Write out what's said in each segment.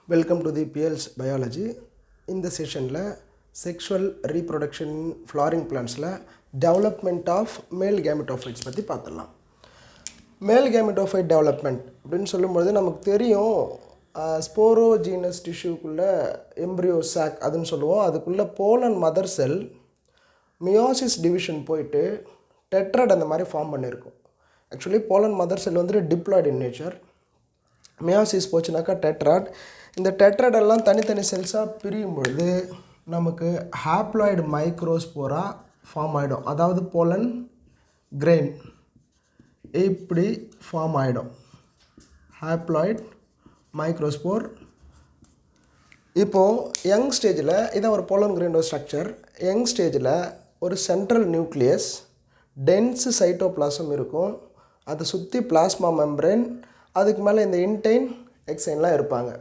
Welcome to the PL's Biology. In the session, sexual reproduction in flowering plants, development of male gametophytes பற்றி பார்த்துடலாம். மேல் gametophyte development அப்படின்னு சொல்லும்போது நமக்கு தெரியும், ஸ்போரோஜீனஸ் டிஷ்யூக்குள்ளே எம்ப்ரியோ சாக் அதுன்னு சொல்லுவோம். அதுக்குள்ளே pollen mother cell meiosis division போயிட்டு டெட்ராய்டு அந்த மாதிரி ஃபார்ம் பண்ணியிருக்கும். ஆக்சுவலி போலன் மதர் செல் வந்துட்டு டிப்ளாய்டு இன் நேச்சர். மியோசிஸ் போச்சுனாக்கா டெட்ராய்டு. இந்த டெட்ராய்டெல்லாம் தனித்தனி செல்ஸாக பிரியும் பொழுது நமக்கு ஹாப்ளாய்டு மைக்ரோஸ்போரா ஃபார்ம் ஆகிடும். அதாவது போலன் கிரெயின் இப்படி ஃபார்ம் ஆகிடும். Haploid microspore. இப்போது யங் ஸ்டேஜில் இதான் ஒரு போலன் கிரெயினோட ஸ்ட்ரக்சர். யங் ஸ்டேஜில் ஒரு சென்ட்ரல் நியூக்ளியஸ் டென்ஸு சைட்டோபிளாசம் இருக்கும். அதை சுற்றி பிளாஸ்மா மெம்பரேன், அதுக்கு மேலே இந்த இன்டைன் எக்ஸைன்லாம் இருப்பாங்க.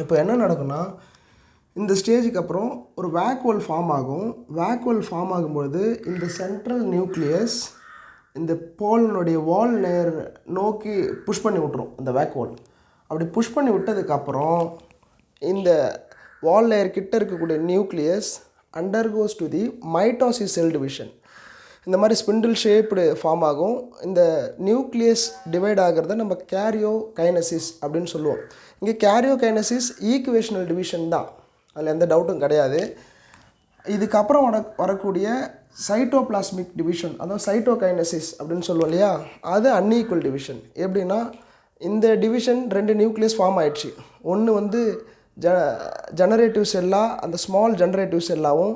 இப்போ என்ன நடக்கும்னா, இந்த ஸ்டேஜுக்கு அப்புறம் ஒரு வேக்வல் ஃபார்ம் ஆகும். வேக்வல் ஃபார்ம் ஆகும்பொழுது இந்த சென்ட்ரல் நியூக்ளியஸ் இந்த போலனுடைய வால் லேயர் நோக்கி புஷ் பண்ணி விட்டுரும். இந்த வேக்வால் அப்படி புஷ் பண்ணி விட்டதுக்கப்புறம் இந்த வால் லேயர் கிட்ட இருக்கக்கூடிய nucleus undergoes to the mitosis cell division. இந்த மாதிரி ஸ்பிண்டில் ஷேப்டு ஃபார்ம் ஆகும். இந்த நியூக்ளியஸ் டிவைட் ஆகிறத நம்ம கேரியோ கைனசிஸ் அப்படின்னு சொல்லுவோம். இங்கே கேரியோ கைனசிஸ் ஈக்குவேஷனல் டிவிஷன் தான், அதில் எந்த டவுட்டும் கிடையாது. இதுக்கப்புறம் வரக்கூடிய சைட்டோபிளாஸ்மிக் டிவிஷன், அதாவது சைட்டோகைனசிஸ் அப்படின்னு சொல்லுவோம் இல்லையா, அது அன்ஈக்குவல் டிவிஷன். எப்படின்னா, இந்த டிவிஷன் ரெண்டு நியூக்ளியஸ் ஃபார்ம் ஆயிடுச்சு. ஒன்று வந்து ஜெனரேட்டிவ் செல்லாக, அந்த ஸ்மால் ஜெனரேட்டிவ் செல்லாகவும்,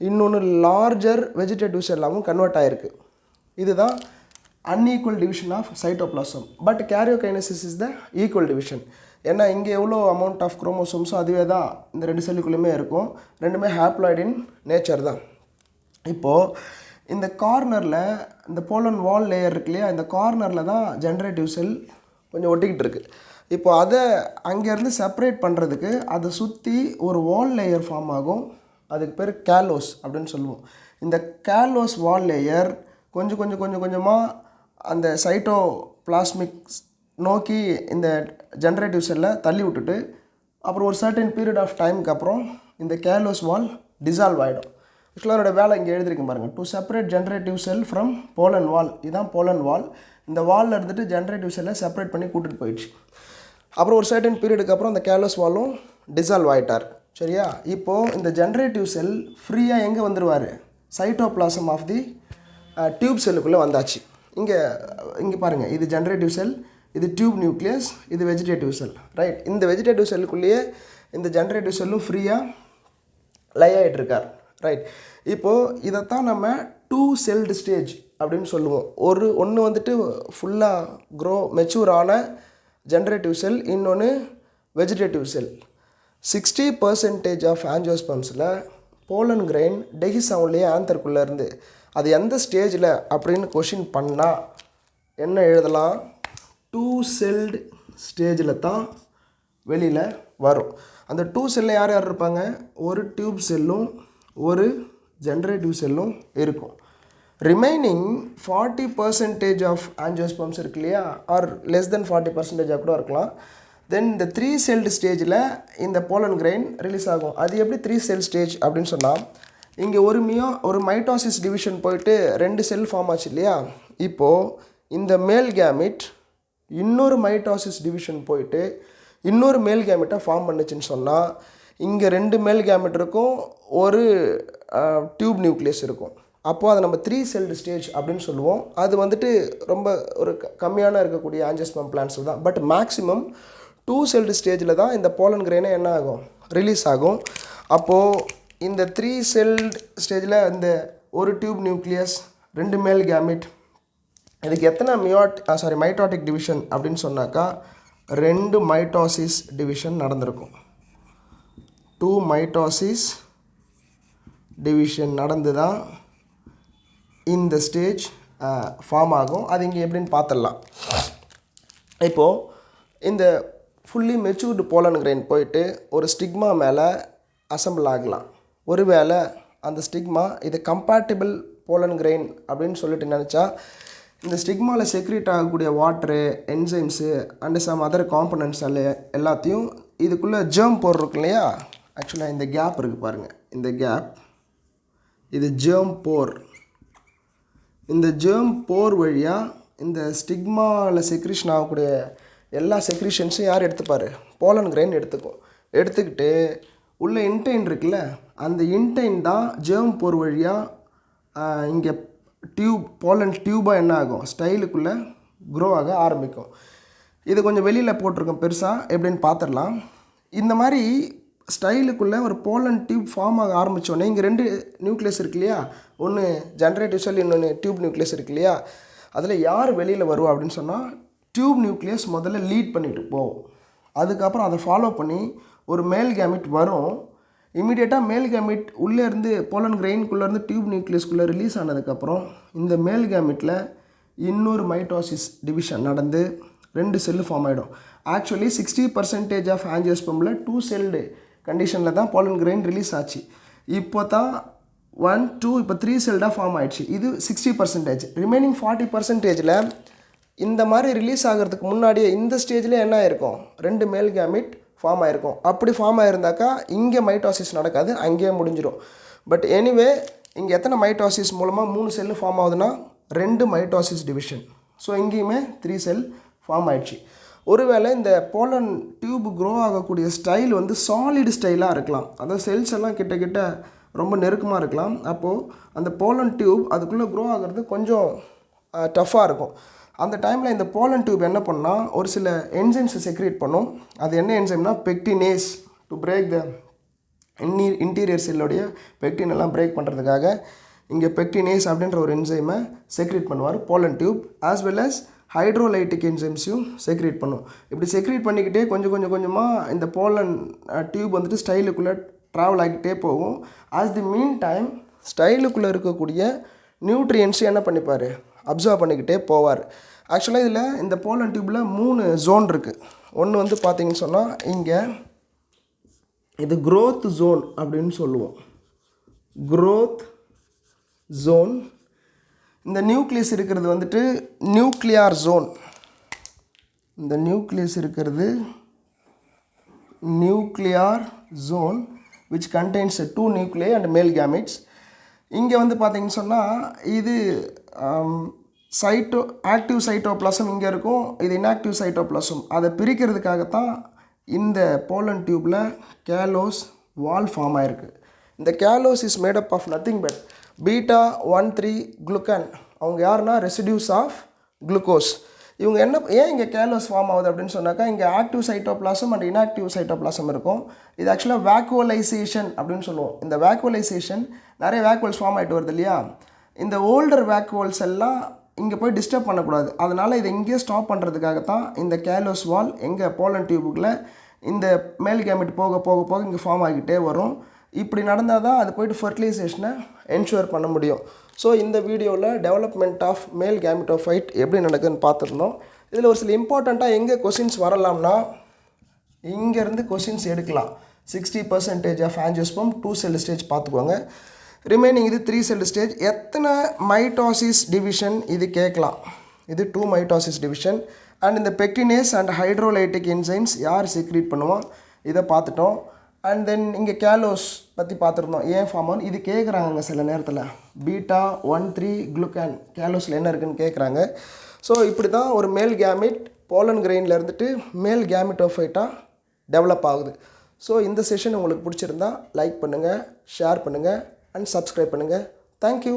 இன்னொன்று லார்ஜர் வெஜிடேட்டிவ் செல்லாகவும் கன்வெர்ட் ஆகிருக்கு. இதுதான் unequal division of cytoplasm. But karyokinesis is the equal division. ஏன்னா இங்கே எவ்வளோ அமௌண்ட் ஆஃப் குரோமோசோம்ஸோ அதுவே தான் இந்த ரெண்டு செல்லுக்குள்ளேயுமே இருக்கும். ரெண்டுமே ஹாப்ளாய்டின் நேச்சர் தான். இப்போது இந்த கார்னரில் இந்த போலன் வால் லேயர் இருக்கு இல்லையா, இந்த கார்னரில் தான் ஜென்ரேட்டிவ் செல் கொஞ்சம் ஒட்டிக்கிட்டு இருக்குது. இப்போ அதை அங்கேருந்து செப்பரேட் பண்ணுறதுக்கு அதை சுற்றி ஒரு வால் லேயர் ஃபார்ம் ஆகும். அதுக்கு பேர் கேலோஸ் அப்படின்னு சொல்லுவோம். இந்த கேலோஸ் வால் லேயர் கொஞ்சம் கொஞ்சமாக அந்த சைட்டோபிளாஸ்மிக்ஸ் நோக்கி இந்த ஜென்ரேட்டிவ் செல்லை தள்ளி விட்டுட்டு அப்புறம் ஒரு சர்டன் பீரியட் ஆஃப் டைமுக்கு அப்புறம் இந்த கேலோஸ் வால் டிசால்வ் ஆகிடும். ஆக்சுவலாக அதோட வேலை இங்கே எழுதிருக்கு பாருங்கள். To separate generative cell from pollen wall. இதுதான் போலன் வால். இந்த வாலில் இருந்துட்டு ஜென்ரேட்டிவ் செல்லை செப்பரேட் பண்ணி கூட்டிகிட்டு போயிடுச்சு. அப்புறம் ஒரு சர்டன் பீரியடுக்கு அப்புறம் அந்த கேலோஸ் வாலும் டிசால்வ் ஆகிட்டார். சரியா? இப்போது இந்த ஜென்ரேட்டிவ் செல் ஃப்ரீயாக எங்கே வந்துடுவார்? சைட்டோபிளாசம் ஆஃப் தி டியூப் செல்லுக்குள்ளே வந்தாச்சு. இங்கே பாருங்கள், இது ஜென்ரேட்டிவ் செல், இது டியூப் நியூக்ளியஸ், இது வெஜிடேட்டிவ் செல். ரைட்? இந்த வெஜிடேட்டிவ் செல்லுக்குள்ளேயே இந்த ஜென்ரேட்டிவ் செல்லும் ஃப்ரீயாக லை ஆகிட்டு இருக்கார். ரைட்? இப்போது இதைத்தான் நம்ம டூ செல்டு ஸ்டேஜ் அப்படின்னு சொல்லுவோம். ஒன்று வந்துட்டு ஃபுல்லாக மெச்சூர் ஆன ஜென்ரேட்டிவ் செல், இன்னொன்று வெஜிடேட்டிவ் செல். 60% ஆஃப் ஆஞ்சியோஸ்பர்ம்ஸில் போலன் கிரெயின் டெஹிசவுண்ட்லேயே ஆந்தருக்குள்ளே இருந்து அது எந்த ஸ்டேஜில் அப்படின்னு கொஷின் பண்ணால் என்ன எழுதலாம்? டூ செல்டு ஸ்டேஜில் தான் வெளியில் வரும். அந்த டூ செல்லில் யார் யார் இருப்பாங்க? ஒரு டியூப் செல்லும் ஒரு ஜென்ரேட்டிவ் செல்லும் இருக்கும். ரிமைனிங் 40% ஆஃப் ஆஞ்சியோஸ்பர்ம்ஸ் இருக்கு இல்லையா, ஆர் லெஸ் தென் 40% கூட இருக்கலாம். தென் இந்த 3 செல்டு ஸ்டேஜில் இந்த போலன் கிரெயின் ரிலீஸ் ஆகும். அது எப்படி 3 செல் ஸ்டேஜ் அப்படின்னு சொன்னால், இங்கே ஒரு மைட்டோசிஸ் டிவிஷன் போயிட்டு 2 செல் ஃபார்ம் ஆச்சு இல்லையா. இப்போது இந்த மேல் கேமிட் இன்னொரு மைட்டோசிஸ் டிவிஷன் போயிட்டு இன்னொரு மேல் கேமிட்டை ஃபார்ம் பண்ணுச்சுன்னு சொன்னால், இங்கே 2 மேல் கேமிட் இருக்கும், ஒரு டியூப் நியூக்ளியஸ் இருக்கும். அப்போது அதை நம்ம 3 செல்டு ஸ்டேஜ் அப்படின்னு சொல்லுவோம். அது வந்துட்டு ரொம்ப ஒரு கம்மியான இருக்கக்கூடிய ஆஞ்சியோஸ்பர்ம் பிளான்ஸ் தான். பட் மேக்ஸிமம் 2 செல்டு ஸ்டேஜில் தான் இந்த போலன் கிரெயினை என்ன ஆகும்? ரிலீஸ் ஆகும். அப்போது இந்த 3 செல்டு ஸ்டேஜில் இந்த ஒரு டியூப் நியூக்ளியஸ், 2 மேல் கேமிட், இதுக்கு எத்தனை மைட்டோட்டிக் டிவிஷன் அப்படின்னு சொன்னாக்கா 2 மைட்டோசிஸ் டிவிஷன் நடந்திருக்கும். 2 மைட்டோசிஸ் டிவிஷன் நடந்து தான் இந்த ஸ்டேஜ் ஃபார்ம் ஆகும். அது இங்கே எப்படின்னு பார்த்துடலாம். இப்போது இந்த ஃபுல்லி மெச்சூர்டு போலன் கிரெயின் போயிட்டு ஒரு ஸ்டிக்மா மேலே அசம்பிள் ஆகலாம். ஒருவேளை அந்த ஸ்டிக்மா இது கம்பேட்டிபிள் போலன் கிரெயின் அப்படின்னு சொல்லிட்டு நினச்சா இந்த ஸ்டிக்மாவில் செக்ரீட் ஆகக்கூடிய water, enzymes and some other components எல்லாத்தையும் இதுக்குள்ளே ஜேர்ம் போர் இருக்கு இல்லையா, ஆக்சுவலாக இந்த கேப் இருக்குது பாருங்கள், இந்த கேப் இது ஜேர்ம் போர். இந்த ஜேர்ம் போர் வழியாக இந்த ஸ்டிக்மாவில் செக்ரீஷன் ஆகக்கூடிய எல்லா செக்ரீஷன்ஸும் யார் எடுத்துப்பார், போலன் கிரெயின் எடுத்துக்கும். எடுத்துக்கிட்டு உள்ள இன்டைன் இருக்குல்ல, அந்த இன்டைன் தான் ஜேர்ம் போர் வழியாக இங்கே போலன் டியூபாக என்ன ஆகும், ஸ்டைலுக்குள்ளே க்ரோ ஆக ஆரம்பிக்கும். இது கொஞ்சம் வெளியில் போட்டிருக்கோம் பெருசாக, எப்படின்னு பார்த்துடலாம். இந்த மாதிரி ஸ்டைலுக்குள்ளே ஒரு போலன் டியூப் ஃபார்ம் ஆக ஆரம்பித்தோடனே இங்கே 2 நியூக்ளியஸ் இருக்கு இல்லையா, ஒன்று ஜென்ரேட்டிவ் செல், இன்னொன்று டியூப் நியூக்ளியஸ் இருக்கு இல்லையா. அதில் யார் வெளியில் வருவா அப்படின்னு சொன்னால் டியூப் நியூக்ளியஸ் முதல்ல லீட் பண்ணிட்டு போகும். அதுக்கப்புறம் அதை ஃபாலோ பண்ணி ஒரு மேல் கேமிட் வரும். இமீடியட்டாக மேல் கேமிட் உள்ளேருந்து போலன் கிரெயின்குள்ளேருந்து டியூப் நியூக்ளியஸ்குள்ளே ரிலீஸ் ஆனதுக்கப்புறம் இந்த மேல் கேமிட்டில் இன்னொரு மைட்டோசிஸ் டிவிஷன் நடந்து 2 செல்லு ஃபார்ம் ஆகிடும். ஆக்சுவலி 60% ஆஃப் ஆஞ்சியோஸ்பெர்மில் 2 செல்டு கண்டிஷனில் தான் போலன் கிரெயின் ரிலீஸ் ஆச்சு. இப்போ தான் 1, 2 இப்போ 3 செல்டாக ஃபார்ம் ஆகிடுச்சு. இது 60%. ரிமைனிங் 40%ல் இந்த மாதிரி ரிலீஸ் ஆகிறதுக்கு முன்னாடியே இந்த ஸ்டேஜில் என்ன ஆயிருக்கும், 2 மேல் கேமிட் ஃபார்ம் ஆகிருக்கும். அப்படி ஃபார்ம் ஆகிருந்தாக்கா இங்கே மைட்டோசிஸ் நடக்காது, அங்கேயே முடிஞ்சிடும். பட் எனிவே இங்கே எத்தனை மைட்டோசிஸ் மூலமாக 3 செல்லு ஃபார்ம் ஆகுதுன்னா 2 மைட்டோசிஸ் டிவிஷன். ஸோ இங்கேயுமே 3 செல் ஃபார்ம் ஆகிடுச்சு. ஒருவேளை இந்த போலன் டியூப் க்ரோ ஆகக்கூடிய ஸ்டைல் வந்து சாலிட் ஸ்டைலாக இருக்கலாம், அதாவது செல்ஸ் எல்லாம் கிட்ட ரொம்ப நெருக்கமாக இருக்கலாம். அப்போது அந்த போலன் டியூப் அதுக்குள்ளே க்ரோ ஆகிறது கொஞ்சம் டஃப்பாக இருக்கும். அந்த டைமில் இந்த போலன் டியூப் என்ன பண்ணால் ஒரு சில என்சைம்ஸை செக்ரேட் பண்ணும். அது என்ன என்சைம்னா pectinase, to break the interior செல்லுடைய பெக்டின் எல்லாம் பிரேக் பண்ணுறதுக்காக இங்கே பெக்டினேஸ் அப்படின்ற ஒரு என்சைமை செக்ரேட் பண்ணுவார் pollen tube. As well as hydrolytic என்சைம்ஸையும் செக்ரேட் பண்ணும். இப்படி செக்ரேட் பண்ணிக்கிட்டே கொஞ்சமாக இந்த போலன் டியூப் வந்துட்டு ஸ்டைலுக்குள்ளே ட்ராவல் ஆகிக்கிட்டே போகும். ஆஸ் தி மீன் டைம் ஸ்டைலுக்குள்ளே இருக்கக்கூடிய நியூட்ரியன்ஸையும் என்ன பண்ணிப்பார், அப்சர்வ் பண்ணிக்கிட்டே போவார். ஆக்சுவலாக இதில் இந்த போலன் டியூப்பில் 3 ஜோன் இருக்குது. ஒன்று வந்து பார்த்திங்கன்னு சொன்னால் இங்கே இது க்ரோத் ஜோன் அப்படின்னு சொல்லுவோம், க்ரோத் ஜோன். இந்த நியூக்ளியஸ் இருக்கிறது வந்துட்டு நியூக்ளியார் ஜோன். இந்த நியூக்ளியஸ் இருக்கிறது nuclear zone which contains 2 nuclei and male gametes. இங்கே வந்து பார்த்திங்கன்னு சொன்னால் இது ஆக்டிவ் சைட்டோபிளாசம் இங்கே இருக்கும், இது இன்ஆக்டிவ் சைட்டோபிளாசம். அதை பிரிக்கிறதுக்காகத்தான் இந்த போலன் டியூப்பில் கேலோஸ் வால் ஃபார்ம் ஆகிருக்கு. இந்த callose is made up of nothing but β13 glucan. அவங்க யாருன்னா ரெசிடியூஸ் ஆஃப் குளுக்கோஸ். இவங்க ஏன் இங்கே கேலோஸ் ஃபார்ம் ஆகுது அப்படின்னு சொன்னாக்கா இங்கே active cytoplasm and inactive cytoplasm இருக்கும். இது ஆக்சுவலாக வேக்குவலைசேஷன் அப்படின்னு சொல்லுவோம். இந்த வேக்குவலைசேஷன் நிறைய வேக்குவல்ஸ் ஃபார்ம் ஆகிட்டு வருது இல்லையா, இந்த ஓல்டர் வேக்குவல்ஸ் எல்லாம் இங்கே போய் டிஸ்டர்ப் பண்ணக்கூடாது. அதனால் இதை இங்கேயே ஸ்டாப் பண்ணுறதுக்காகத்தான் இந்த கேலோஸ் வால் எங்கள் போலன் டியூபுக்குள்ளே இந்த மேல் கேமெட் போக இங்கே ஃபார்ம் ஆகிட்டே வரும். இப்படி நடந்தால் தான் அது போய்ட்டு ஃபர்டிலைசேஷனை என்ஷூர் பண்ண முடியும். ஸோ இந்த வீடியோவில் டெவலப்மெண்ட் ஆஃப் மேல் கேமெட்டோஃபைட் எப்படி நடக்குதுன்னு பார்த்துருந்தோம். இதில் ஒரு சில இம்பார்ட்டண்ட்டாக எங்கே கொஷின்ஸ் வரலாம்னா இங்கேருந்து கொஷின்ஸ் எடுக்கலாம். 60% ஆஃப் ஆஞ்சியோஸ்பெர்ம் 2 செல் ஸ்டேஜ் பார்த்துக்கோங்க. ரிமைனிங் இது 3 செல் ஸ்டேஜ். எத்தனை மைட்டோசிஸ் டிவிஷன் இது கேட்கலாம். இது 2 மைட்டோசிஸ் டிவிஷன். அண்ட் இந்த பெக்டினேஸ் அண்ட் ஹைட்ரோலைட்டிக் என்சைம்ஸ் யார் செக்ரீட் பண்ணுவோம் இதை பார்த்துட்டோம். அண்ட் தென் இங்கே கேலோஸ் பற்றி பார்த்துருந்தோம், ஏன் ஃபார்ம் ஆகும் இது கேட்குறாங்க சில நேரத்தில். β13 குளுக்கன் கேலோஸில் என்ன இருக்குதுன்னு கேட்குறாங்க. ஸோ இப்படி தான் ஒரு மேல் கேமிட் போலன் கிரெயினில் இருந்துட்டு மேல் கேமிட்டோஃபைட்டாக டெவலப் ஆகுது. ஸோ இந்த செஷன் உங்களுக்கு பிடிச்சிருந்தா லைக் பண்ணுங்கள், ஷேர் பண்ணுங்கள் அண்ட் சப்ஸ்கிரைப் பண்ணுங்கள். தேங்க்யூ.